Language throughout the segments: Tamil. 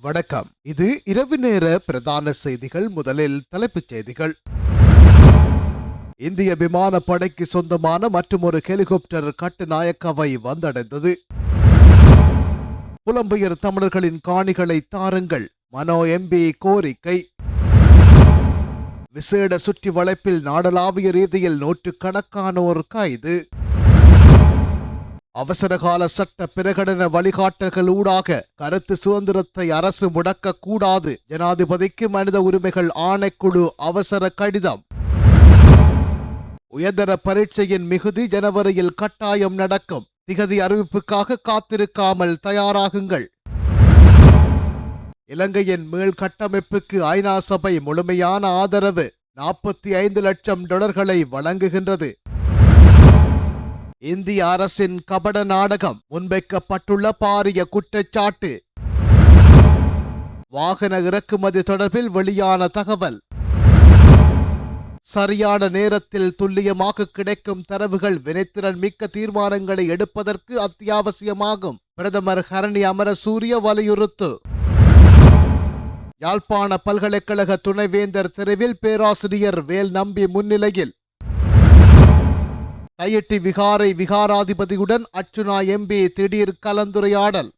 வணக்கம். இது இரவு நேர பிரதான செய்திகள். முதலில் தலைப்புச் செய்திகள். இந்திய விமானப்படைக்கு சொந்தமான மற்றுமொரு ஹெலிகாப்டர் கட்டுநாயக்காவை வந்தடைந்தது. புலம்பெயர் தமிழர்களின் காணிகளை தாருங்கள், மனோ எம்பி கோரிக்கை. விசேட சுற்றி வளைப்பில் நாடளாவிய ரீதியில் நூற்றுக்கணக்கானோர் கைது. அவசரகால சட்ட பிரகடன வழிகாட்டல்களூடாக கருத்து சுதந்திரத்தை அரசு முடக்கக்கூடாது. ஜனாதிபதிக்கு மனித உரிமைகள் ஆணைக்குழு அவசர கடிதம். உயர்தர பரீட்சையின் மிகுதி ஜனவரியில் கட்டாயம் நடக்கும். திகதி அறிவிப்புக்காக காத்திருக்காமல் தயாராகுங்கள். இலங்கையின் மீள் கட்டமைப்புக்கு ஐநா சபை முழுமையான ஆதரவு. $45 லட்சம் வழங்குகின்றது. இந்திய அரசின் கபட நாடகம், முன்வைக்கப்பட்டுள்ள பாரிய குற்றச்சாட்டு. வாகன இறக்குமதி தொடர்பில் வெளியான தகவல். சரியான நேரத்தில் துல்லியமாக கிடைக்கும் தரவுகள் வினைத்திறன் மிக்க தீர்மானங்களை எடுப்பதற்கு அத்தியாவசியமாகும். பிரதமர் ஹரணி அமரசூரிய வலியுறுத்து. யாழ்ப்பாண பல்கலைக்கழக துணைவேந்தர் தெருவில் பேராசிரியர் வேல் நம்பி முன்னிலையில் தையிட்டி விகாரை விகாராதிபதியுடன் அர்ச்சுனா எம்பி திடீர் கலந்துரையாடல்.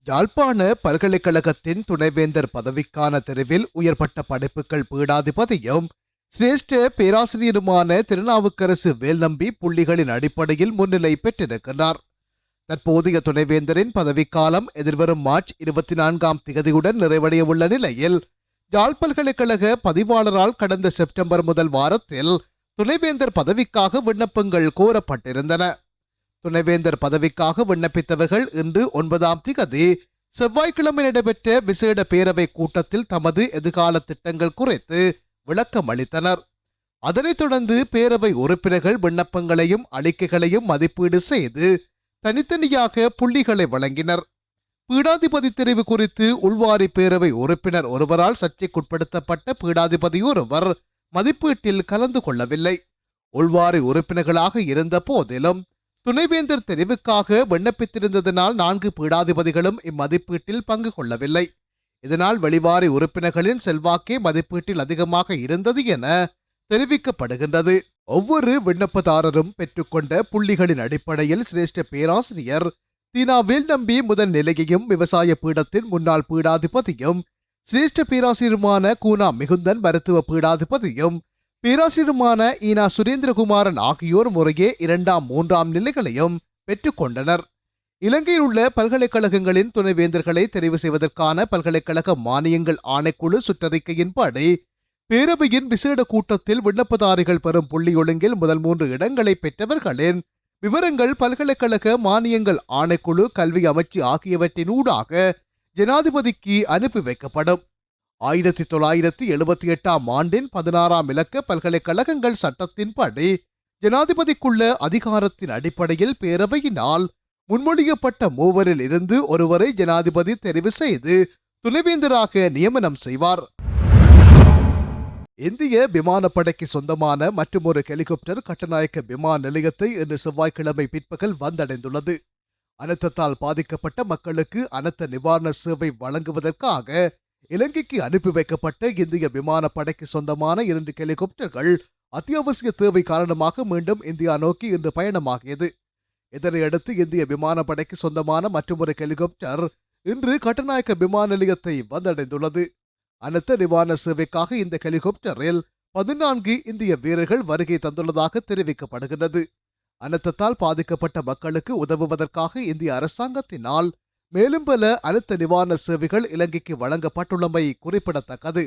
யாழ்ப்பாண பல்கலைக்கழகத்தின் துணைவேந்தர் பதவிக்கான தெருவில் உயர்பட்ட படைப்புகள் பீடாதிபதியும் சிரேஷ்ட பேராசிரியருமான திருநாவுக்கரசு வேல்நம்பி புள்ளிகளின் அடிப்படையில் முன்னிலை பெற்றிருக்கிறார். தற்போதைய துணைவேந்தரின் பதவிக்காலம் எதிர்வரும் மார்ச் 24 நிறைவடைய உள்ள நிலையில் யாழ் பல்கலைக்கழக பதிவாளரால் கடந்த செப்டம்பர் முதல் வாரத்தில் துணைவேந்தர் பதவிக்காக விண்ணப்பங்கள் கோரப்பட்டிருந்தன. துணைவேந்தர் பதவிக்காக விண்ணப்பித்தவர்கள் இன்று 9 செவ்வாய்க்கிழமை நடைபெற்ற விசேட பேரவை கூட்டத்தில் தமது எதிர்கால திட்டங்கள் குறித்து விளக்கம் அளித்தனர். அதனைத் தொடர்ந்து பேரவை உறுப்பினர்கள் விண்ணப்பங்களையும் அறிக்கைகளையும் மதிப்பீடு செய்து தனித்தனியாக புள்ளிகளை வழங்கினர். பீடாதிபதி தெரிவு குறித்து உள்வாரி பேரவை உறுப்பினர் ஒருவரால் சர்ச்சைக்குட்படுத்தப்பட்ட பீடாதிபதி ஒருவர் மதிப்பீட்டில் கலந்து கொள்ளவில்லை. உள்வாரி உறுப்பினர்களாக இருந்த போதிலும் துணைவேந்தர் தெரிவுக்காக விண்ணப்பித்திருந்ததனால் 4 பீடாதிபதிகளும் இம்மதிப்பீட்டில் பங்கு கொள்ளவில்லை. இதனால் வெளிவாரி உறுப்பினர்களின் செல்வாக்கே மதிப்பீட்டில் அதிகமாக இருந்தது என தெரிவிக்கப்படுகின்றது. ஒவ்வொரு விண்ணப்பதாரரும் பெற்றுக்கொண்ட புள்ளிகளின் அடிப்படையில் சிரேஷ்ட பேராசிரியர் தீனா வேல்நம்பி முதல் நிலையையும் விவசாய பீடத்தின் முன்னாள் பீடாதிபதியும் சிரேஷ்ட பேராசிரியருமான கூனா மிகுந்தன் மருத்துவ பீடாதிபதியும் பேராசிரியருமான ஈனா சுரேந்திரகுமாரன் ஆகியோர் முறையே 2ஆம் 3ஆம் நிலைகளையும் பெற்றுக்கொண்டனர். இலங்கையில் உள்ள பல்கலைக்கழகங்களின் துணைவேந்தர்களை தெரிவு செய்வதற்கான பல்கலைக்கழக மானியங்கள் ஆணைக்குழு சுற்றறிக்கையின்படி பேரவையின் விசேட கூட்டத்தில் விண்ணப்பதாரிகள் பெறும் புள்ளி ஒழுங்கில் முதல் 3 இடங்களை பெற்றவர்களின் விவரங்கள் பல்கலைக்கழக மானியங்கள் ஆணைக்குழு, கல்வி அமைச்சு ஆகியவற்றினூடாக ஜனாதிபதிக்கு அனுப்பி வைக்கப்படும். 1978ஆம் ஆண்டின் 16ஆம் இலக்க பல்கலைக்கழகங்கள் சட்டத்தின்படி ஜனாதிபதிக்குள்ள அதிகாரத்தின் அடிப்படையில் பேரவையினால் முன்மொழியப்பட்ட 3 இருந்து ஒருவரை ஜனாதிபதி தெரிவு செய்து துணைவேந்தராக நியமனம் செய்வார். இந்திய விமானப்படைக்கு சொந்தமான மற்றுமொரு ஹெலிகாப்டர் கட்டுநாயக்க விமான நிலையத்தை இன்று செவ்வாய்க்கிழமை பிற்பகல் வந்தடைந்துள்ளது. அனர்த்தத்தால் பாதிக்கப்பட்ட மக்களுக்கு அனர்த்த நிவாரண சேவை வழங்குவதற்காக இலங்கைக்கு அனுப்பி வைக்கப்பட்ட இந்திய விமானப்படைக்கு சொந்தமான 2 ஹெலிகாப்டர்கள் அத்தியாவசிய தேவை காரணமாக மீண்டும் இந்தியா நோக்கி இன்று பயணமாகியது. இதனையடுத்து இந்திய விமானப்படைக்கு சொந்தமான மற்றொரு ஹெலிகாப்டர் இன்று கட்டுநாயக்க விமான நிலையத்தை வந்தடைந்துள்ளது. அனர்த்த நிவாரண சேவைக்காக இந்த ஹெலிகாப்டரில் 14 இந்திய வீரர்கள் வருகை தந்துள்ளதாக தெரிவிக்கப்படுகிறது. அனர்த்தத்தால் பாதிக்கப்பட்ட மக்களுக்கு உதவுவதற்காக இந்திய அரசாங்கத்தினால் மேலும் பல அனர்த்த நிவாரண சேவைகள் இலங்கைக்கு வழங்கப்பட்டுள்ளமை குறிப்பிடத்தக்கது.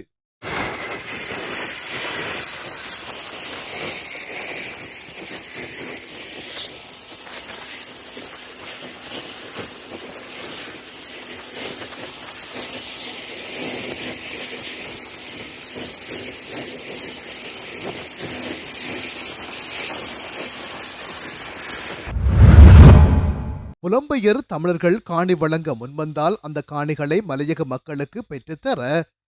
புலம்பெயர் தமிழர்கள் காணி வழங்க முன்வந்தால் அந்த காணிகளை மலையக மக்களுக்கு பெற்றுத்தர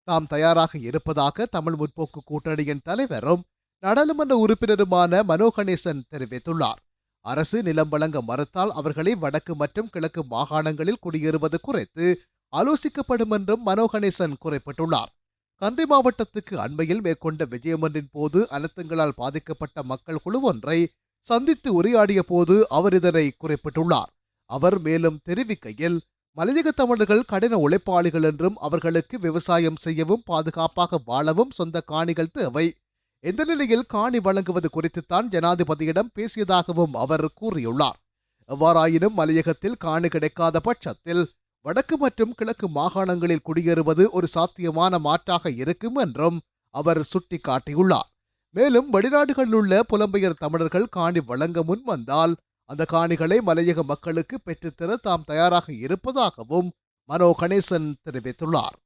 தாம் தயாராக இருப்பதாக தமிழ் முற்போக்கு கூட்டணியின் தலைவரும் நாடாளுமன்ற உறுப்பினருமான மனோ கணேசன் தெரிவித்துள்ளார். அரசு நிலம் வழங்க மறுத்தால் அவர்களை வடக்கு மற்றும் கிழக்கு மாகாணங்களில் குடியேறுவது குறித்து ஆலோசிக்கப்படும் என்றும் மனோ கணேசன் குறிப்பிட்டுள்ளார். கண்டி மாவட்டத்துக்கு அண்மையில் மேற்கொண்ட விஜயமொன்றின் போது அனர்த்தங்களால் பாதிக்கப்பட்ட மக்கள் குழு ஒன்றை சந்தித்து உரையாடிய போது அவர் இதனை குறிப்பிட்டுள்ளார். அவர் மேலும் தெரிவிக்கையில், மலையக தமிழர்கள் கடின உழைப்பாளிகள் என்றும் அவர்களுக்கு விவசாயம் செய்யவும் பாதுகாப்பாக வாழவும் சொந்த காணிகள் தேவை. இந்த நிலையில் காணி வழங்குவது குறித்துத்தான் ஜனாதிபதியிடம் பேசியதாகவும் அவர் கூறியுள்ளார். எவ்வாறாயினும் மலையகத்தில் காணி கிடைக்காத பட்சத்தில் வடக்கு மற்றும் கிழக்கு மாகாணங்களில் குடியேறுவது ஒரு சாத்தியமான மாற்றாக இருக்கும் என்றும் அவர் சுட்டிக்காட்டியுள்ளார். மேலும் வெளிநாடுகளில் உள்ள புலம்பெயர் தமிழர்கள் காணி வழங்க முன் வந்தால் அந்த காணிகளை மலையக மக்களுக்கு பெற்றுத்தர தாம் தயாராக இருப்பதாகவும் மனோ கணேசன் தெரிவித்துள்ளார்.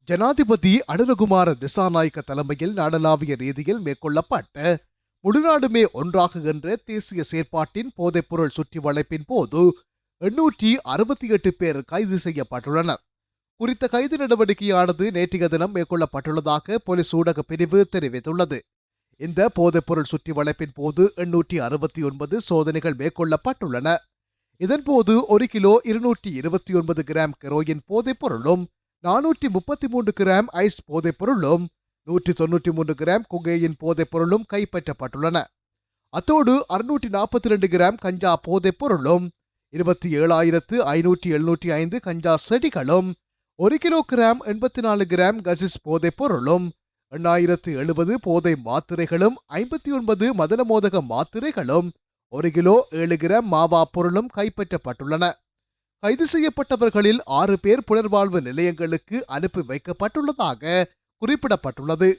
ஜனாதிபதி அனுரகுமார திசாநாயக்க தலைமையில் நாடளாவிய ரீதியில் மேற்கொள்ளப்பட்ட முழுநாடுமே ஒன்றாக என்ற தேசிய செயற்பாட்டின் போதைப்பொருள் சுற்றி வளைப்பின் போது 868 பேர் கைது செய்யப்பட்டுள்ளனர். குறித்த கைது நடவடிக்கையானது நேற்றைய தினம் மேற்கொள்ளப்பட்டுள்ளதாக போலீஸ் ஊடக பிரிவு தெரிவித்துள்ளது. இந்த போதைப்பொருள் சுற்றி வளைப்பின் போது 869 சோதனைகள் மேற்கொள்ளப்பட்டுள்ளன. இதன்போது 1 கிலோ 229 கிராம் கெரோயின் போதைப்பொருளும் 433 கிராம் ஐஸ் போதைப்பொருளும் 193 கிராம் கொகேயின் போதைப்பொருளும் கைப்பற்றப்பட்டுள்ளன. அத்தோடு 642 கிராம் கஞ்சா போதைப்பொருளும் 27,575 கஞ்சா செடிகளும் 1 கிலோகிராம் 84 கிராம் கசிஸ் போதைப் பொருளும் 8,070 போதை மாத்திரைகளும் 59 மதனமோதக மாத்திரைகளும் 1 கிலோ 7 கிராம் மாவா பொருளும் கைப்பற்றப்பட்டுள்ளன. கைது செய்யப்பட்டவர்களில் 6 பேர் புனர்வாழ்வு நிலையங்களுக்கு அனுப்பி வைக்கப்பட்டுள்ளதாக குறிப்பிடப்பட்டுள்ளது.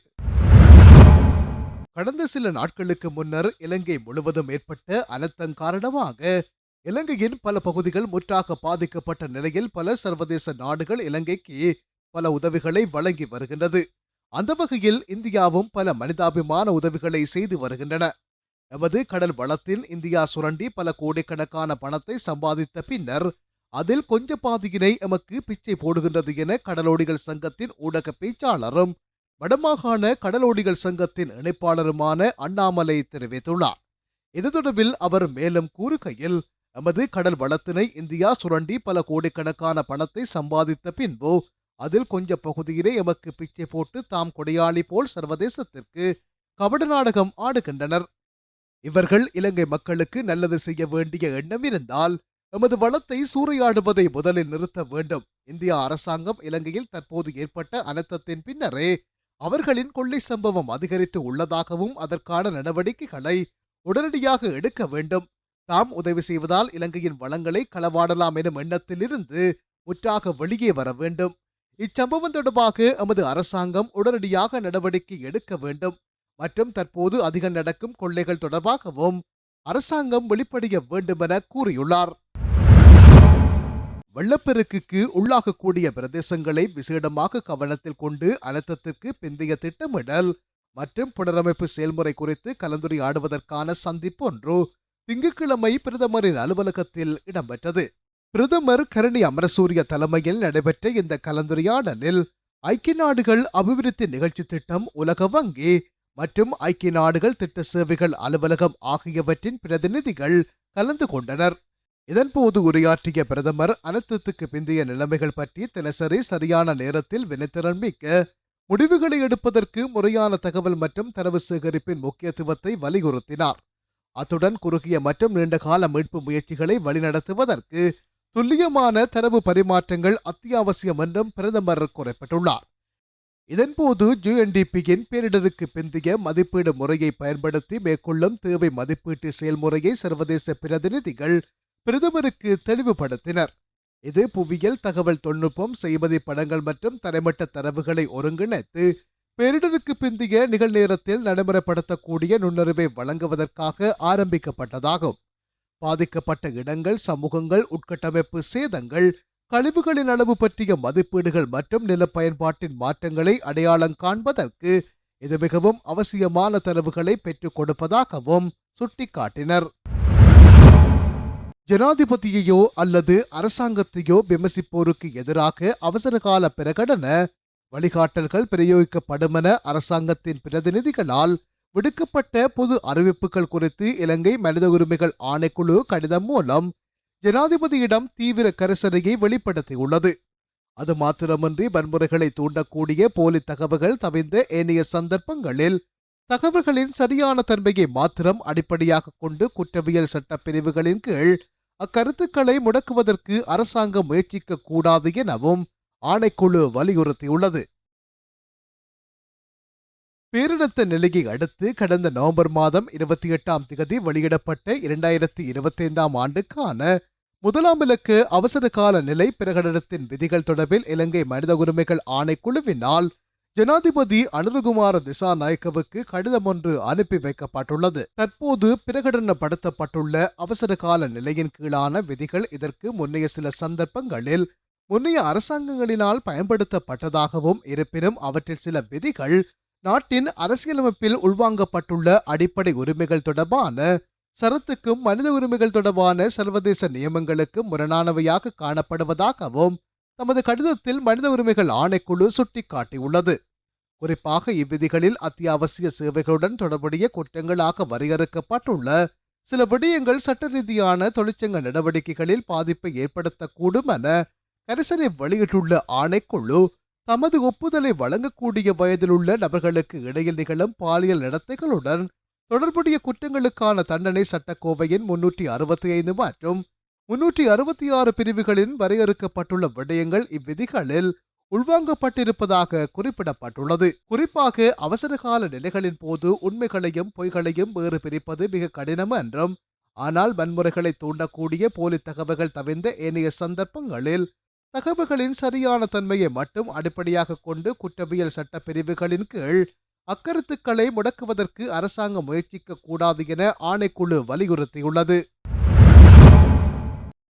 கடந்த சில நாட்களுக்கு முன்னர் இலங்கை முழுவதும் ஏற்பட்ட அனர்த்தம் காரணமாக இலங்கையின் பல பகுதிகள் முற்றாக பாதிக்கப்பட்ட நிலையில் பல சர்வதேச நாடுகள் இலங்கைக்கு பல உதவிகளை வழங்கி வருகின்றது. அந்த வகையில் இந்தியாவும் பல மனிதாபிமான உதவிகளை செய்து வருகின்றன. எமது கடல் வளத்தில் இந்தியா சுரண்டி பல கோடிக்கணக்கான பணத்தை சம்பாதித்த பின்னர் அதில் கொஞ்ச பாதியினை எமக்கு பிச்சை போடுகின்றது என கடலோடிகள் சங்கத்தின் ஊடக பேச்சாளரும் வடமாகாண கடலோடிகள் சங்கத்தின் இணைப்பாளருமான அண்ணாமலை தெரிவித்துள்ளார். இது தொடர்பில் அவர் மேலும் கூறுகையில், எமது கடல் வளத்தினை இந்தியா சுரண்டி பல கோடிக்கணக்கான பணத்தை சம்பாதித்த பின்பு அதில் கொஞ்ச பகுதியிலே எமக்கு பிச்சை போட்டு தாம் கொடையாளி போல் சர்வதேசத்திற்கு கபட நாடகம் ஆடுகின்றனர். இவர்கள் இலங்கை மக்களுக்கு நல்லது செய்ய வேண்டிய எண்ணம் இருந்தால் எமது வளத்தை சூறையாடுவதை முதலில் நிறுத்த வேண்டும். இந்தியா அரசாங்கம் இலங்கையில் தற்போது ஏற்பட்ட அனர்த்தத்தின் பின்னரே அவர்களின் கொள்ளை சம்பவம் அதிகரித்து உள்ளதாகவும் அதற்கான நடவடிக்கைகளை உடனடியாக எடுக்க வேண்டும். தாம் உதவி செய்வதால் இலங்கையின் வளங்களை களவாடலாம் எனும் எண்ணத்திலிருந்து முற்றாக வெளியே வர வேண்டும். இச்சம்பவம் தொடர்பாக எமது அரசாங்கம் உடனடியாக நடவடிக்கை எடுக்க வேண்டும் மற்றும் தற்போது அதிகம் நடக்கும் கொள்ளைகள் தொடர்பாகவும் அரசாங்கம் வெளிப்படைய வேண்டும் என கூறியுள்ளார். வெள்ளப்பெருக்குக்கு உள்ளாகக்கூடிய பிரதேசங்களை விசேடமாக கவனத்தில் கொண்டு அனர்த்தத்திற்கு பிந்தைய திட்டமிடல் மற்றும் புனரமைப்பு செயல்முறை குறித்து கலந்துரையாடுவதற்கான சந்திப்பு ஒன்று திங்கட்கிழமை பிரதமரின் அலுவலகத்தில் இடம்பெற்றது. பிரதமர் கரணி அமரசூரிய தலைமையில் நடைபெற்ற இந்த கலந்துரையாடலில் ஐக்கிய நாடுகள் அபிவிருத்தி நிகழ்ச்சி திட்டம், உலக வங்கி மற்றும் ஐக்கிய நாடுகள் திட்ட சேவைகள் அலுவலகம் ஆகியவற்றின் பிரதிநிதிகள் கலந்து கொண்டனர். இதன்போது உரையாற்றிய பிரதமர் அனர்த்தத்துக்கு பிந்தைய நிலைமைகள் பற்றி தினசரி சரியான நேரத்தில் வினைத்திறன் மிக்க முடிவுகளை எடுப்பதற்கு முறையான தகவல் மற்றும் தரவு சேகரிப்பின் முக்கியத்துவத்தை வலியுறுத்தினார். அத்துடன் குறுகிய மற்றும் நீண்டகால மீட்பு முயற்சிகளை வழிநடத்துவதற்கு துல்லியமான தரவு பரிமாற்றங்கள் அத்தியாவசியம் என்றும் பிரதமர் குறிப்பிட்டுள்ளார். இதன்போது UNDP-யின் பேரிடருக்கு பிந்தைய மதிப்பீடு முறையை பயன்படுத்தி மேற்கொள்ளும் தேவை மதிப்பீட்டு செயல்முறையை சர்வதேச பிரதிநிதிகள் பிரதமருக்கு தெளிவுபடுத்தினர். இது புவியியல் தகவல் தொழில்நுட்பம், செய்மதி படங்கள் மற்றும் தரைமட்ட தரவுகளை ஒருங்கிணைத்து பேரிடருக்கு பிந்தைய நிகழ்நேரத்தில் நடைமுறைப்படுத்தக்கூடிய நுண்ணறிவை வழங்குவதற்காக ஆரம்பிக்கப்பட்டதாகும். பாதிக்கப்பட்ட இடங்கள், சமூகங்கள், உட்கட்டமைப்பு சேதங்கள், கழிவுகளின் அளவு பற்றிய மதிப்பீடுகள் மற்றும் நில பயன்பாட்டின் மாற்றங்களை அடையாளம் காண்பதற்கு இது மிகவும் அவசியமான தரவுகளை பெற்றுக் கொடுப்பதாகவும் சுட்டிக்காட்டினர். ஜனாதிபதியையோ அல்லது அரசாங்கத்தையோ விமர்சிப்போருக்கு எதிராக அவசரகால பிரகடன வழிகாட்டல்கள் பிரயோகிக்கப்படும் என அரசாங்கத்தின் பிரதிநிதிகளால் விடுக்கப்பட்ட பொது அறிவிப்புகள் குறித்து இலங்கை மனித உரிமைகள் ஆணைக்குழு கடிதம் மூலம் ஜனாதிபதியிடம் தீவிர கரிசனையை வெளிப்படுத்தியுள்ளது. அது மாத்திரமின்றி வன்முறைகளை தூண்டக்கூடிய போலி தகவல்கள் தவிர்ந்த ஏனைய சந்தர்ப்பங்களில் தகவல்களின் சரியான தன்மையை மாத்திரம் அடிப்படையாக கொண்டு குற்றவியல் சட்டப் பிரிவுகளின் கீழ் அக்கருத்துக்களை முடக்குவதற்கு அரசாங்கம் முயற்சிக்க கூடாது எனவும் ஆணைக்குழு வலியுறுத்தியுள்ளது. பேரினத்த நிலையை அடுத்து கடந்த நவம்பர் மாதம் 28 வெளியிடப்பட்ட 2025 ஆண்டுக்கான முதலாம் இலக்கு அவசர கால நிலை பிரகடனத்தின் விதிகள் தொடர்பில் இலங்கை மனித உரிமைகள் ஆணைக்குழுவினால் ஜனாதிபதி அனுரகுமார திசாநாயக்கவுக்கு கடிதம் ஒன்று அனுப்பி வைக்கப்பட்டுள்ளது. தற்போது பிரகடனப்படுத்தப்பட்டுள்ள அவசர கால நிலையின் கீழான விதிகள் இதற்கு முன்னைய சில சந்தர்ப்பங்களில் முன்னைய அரசாங்கங்களினால் பயன்படுத்தப்பட்டதாகவும், இருப்பினும் அவற்றில் சில விதிகள் நாட்டின் அரசியலமைப்பில் உள்வாங்கப்பட்டுள்ள அடிப்படை உரிமைகள் தொடர்பான சரத்துக்கும் மனித உரிமைகள் தொடர்பான சர்வதேச நியமங்களுக்கும் முரணானவையாக காணப்படுவதாகவும் தமது கடிதத்தில் மனித உரிமைகள் ஆணைக்குழு சுட்டிக்காட்டியுள்ளது. குறிப்பாக இவ்விதிகளில் அத்தியாவசிய சேவைகளுடன் தொடர்புடைய குற்றங்களாக வரையறுக்கப்பட்டுள்ள சில விடயங்கள் சட்ட ரீதியான தொழிற்சங்க நடவடிக்கைகளில் பாதிப்பை ஏற்படுத்தக்கூடும் என கரிசனை வெளியிட்டுள்ள ஆணைக்குழு தமது ஒப்புதலை வழங்கக்கூடிய வயதில் உள்ள நபர்களுக்கு இடையில் நிகழும் பாலியல் நடத்தைகளுடன் தொடர்புடைய குற்றங்களுக்கான தண்டனை சட்டக்கோவையின் 365 மற்றும் 366 பிரிவுகளின் வரையறுக்கப்பட்டுள்ள விடயங்கள் இவ்விதிகளில் உள்வாங்கப்பட்டிருப்பதாக குறிப்பிடப்பட்டுள்ளது. குறிப்பாக அவசரகால நிலைகளின் போது உண்மைகளையும் பொய்களையும் வேறு பிரிப்பது மிக கடினம் என்றும், ஆனால் வன்முறைகளை தூண்டக்கூடிய போலி தகவல்கள் தவிர்ந்த ஏனைய சந்தர்ப்பங்களில் தகவல்களின் சரியான தன்மையை மட்டும் அடிப்படையாக கொண்டு குற்றவியல் சட்ட பிரிவுகளின் கீழ் அக்கருத்துக்களை முடக்குவதற்கு அரசாங்கம் முயற்சிக்க கூடாது என ஆணைக்குழு வலியுறுத்தியுள்ளது.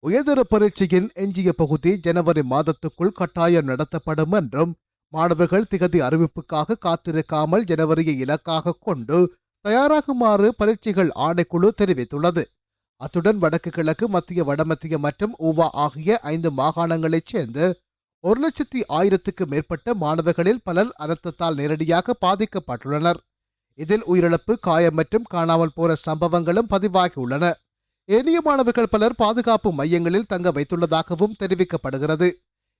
உயர்தர பரீட்சையின் எஞ்சிய பகுதி ஜனவரி மாதத்துக்குள் கட்டாயம் நடத்தப்படும் என்றும், மாணவர்கள் திகதி அறிவிப்புக்காக காத்திருக்காமல் ஜனவரியை இலக்காக கொண்டு தயாராகுமாறு பரீட்சைகள் ஆணைக்குழு தெரிவித்துள்ளது. அத்துடன் வடக்கு கிழக்கு, மத்திய வடமத்திய மற்றும் ஊவா ஆகிய 5 மாகாணங்களைச் சேர்ந்து 1,00,000 மேற்பட்ட மாணவர்களில் பலர் அனர்த்தத்தால் நேரடியாக பாதிக்கப்பட்டுள்ளனர். இதில் உயிரிழப்பு, காயம் மற்றும் காணாமல் போன சம்பவங்களும் பதிவாகியுள்ளன. ஏனைய மாணவர்கள் பலர் பாதுகாப்பு மையங்களில் தங்க வைத்துள்ளதாகவும் தெரிவிக்கப்படுகிறது.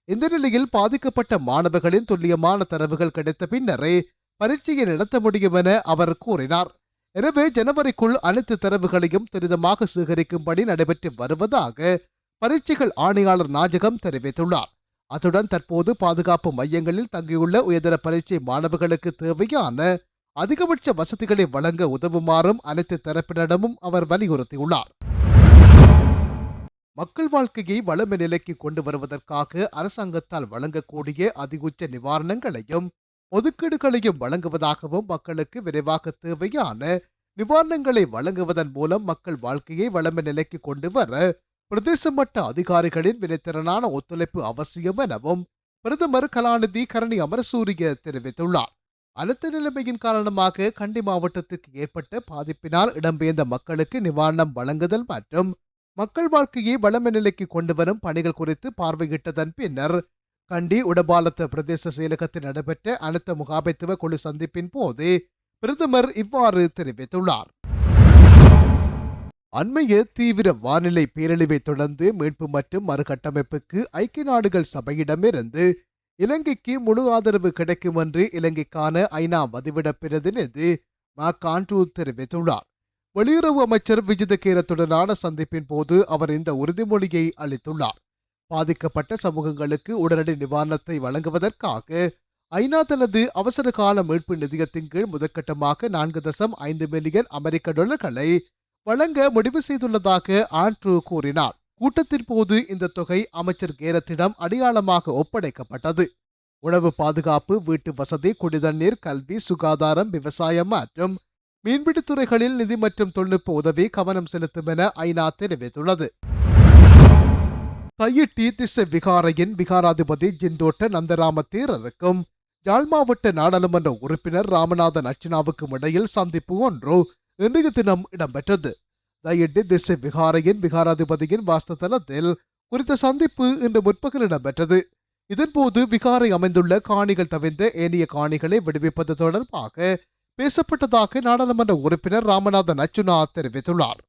இந்த நிலையில் பாதிக்கப்பட்ட மாணவர்களின் துல்லியமான தரவுகள் கிடைத்த பின்னரே பரீட்சையை நடத்த முடியும் என அவர் கூறினார். எனவே ஜனவரிக்குள் அனைத்து தரவுகளையும் துரிதமாக சேகரிக்கும்படி நடைபெற்று வருவதாக பரீட்சைகள் ஆணையாளர் நாஜகம் தெரிவித்துள்ளார். அத்துடன் தற்போது பாதுகாப்பு மையங்களில் தங்கியுள்ள உயர்தர பரீட்சை மாணவர்களுக்கு தேவையான அதிகபட்ச வசதிகளை வழங்க உதவுமாறும் அனைத்து தரப்பினரிடமும் அவர் வலியுறுத்தியுள்ளார். மக்கள் வாழ்க்கையை வளமை நிலைக்கு கொண்டு வருவதற்காக அரசாங்கத்தால் வழங்கக்கூடிய அதிகுச்ச நிவாரணங்களையும் ஒதுக்கீடுகளையும் வழங்குவதாகவும், மக்களுக்கு விரைவாக தேவையான நிவாரணங்களை வழங்குவதன் மூலம் மக்கள் வாழ்க்கையை வளமை நிலைக்கு கொண்டு வர பிரதேச மட்ட அதிகாரிகளின் வினைத்திறனான ஒத்துழைப்பு அவசியம் எனவும் பிரதமர் கலாநிதி கரணி அமரசூரிய தெரிவித்துள்ளார். அழுத்த நிலைமையின் காரணமாக கண்டி மாவட்டத்திற்கு ஏற்பட்ட பாதிப்பினால் இடம்பெயர்ந்த மக்களுக்கு நிவாரணம் வழங்குதல் மற்றும் மக்கள் வாழ்க்கையை வளமை நிலைக்கு கொண்டு வரும் பணிகள் குறித்து பார்வையிட்டதன் பின்னர் கண்டி உடபாலத்த பிரதேச செயலகத்தில் நடைபெற்ற அனைத்து முகாமைத்துவ குழு சந்திப்பின் போது பிரதமர் இவ்வாறு தெரிவித்துள்ளார். அண்மைய தீவிர வானிலை பேரழிவை தொடர்ந்து மீட்பு மற்றும் மறுகட்டமைப்புக்கு ஐக்கிய நாடுகள் சபையிடமிருந்து இலங்கைக்கு முழு ஆதரவு கிடைக்கும் என்று இலங்கைக்கான ஐநா வதிவிட பிரதிநிதி மாகாண்ட்ரூ தெரிவித்துள்ளார். வெளியுறவு அமைச்சர் விஜித கேரத்துடனான சந்திப்பின் போது அவர் இந்த உறுதிமொழியை அளித்துள்ளார். பாதிக்கப்பட்ட சமூகங்களுக்கு உடனடி நிவாரணத்தை வழங்குவதற்காக ஐநா தனது அவசர கால மீட்பு நிதியத்தின் கீழ் முதற்கட்டமாக 4.5 மில்லியன் அமெரிக்க டாலர்களை வழங்க முடிவு செய்துள்ளதாக ஆண்ட்ரூ கூறினார். கூட்டத்தின் போது இந்த தொகை அமைச்சர் கேரத்திடம் அடையாளமாக ஒப்படைக்கப்பட்டது. உணவு பாதுகாப்பு, வீட்டு வசதி, குடிதண்ணீர், கல்வி, சுகாதாரம், விவசாயம் மற்றும் மீன்பிடித்துறைகளில் நிதி மற்றும் தொழில்நுட்ப உதவி கவனம் செலுத்தும் என ஐநா தெரிவித்துள்ளது. தையிட்டி திஸ்ஸ விகாரையின் விகாராதிபதி ஜிந்தோட்ட நந்தராம தேரருக்கும் யாழ் மாவட்ட நாடாளுமன்ற உறுப்பினர் ராமநாதன் அர்ச்சனாவுக்கும் இடையில் சந்திப்பு ஒன்று இன்றைய தினம் இடம்பெற்றது. தையிட்டி திஸ்ஸ விகாரையின் விகாராதிபதியின் வாஸ்தலத்தில் குறித்த சந்திப்பு இன்று முற்பகல் இடம்பெற்றது. இதன்போது விகாரை அமைந்துள்ள காணிகள் தவிர்ந்த ஏனைய காணிகளை விடுவிப்பது தொடர்பாக பேசப்பட்டதாக நாடாளுமன்ற உறுப்பினர் ராமநாதன் அர்ச்சனா தெரிவித்துள்ளார்.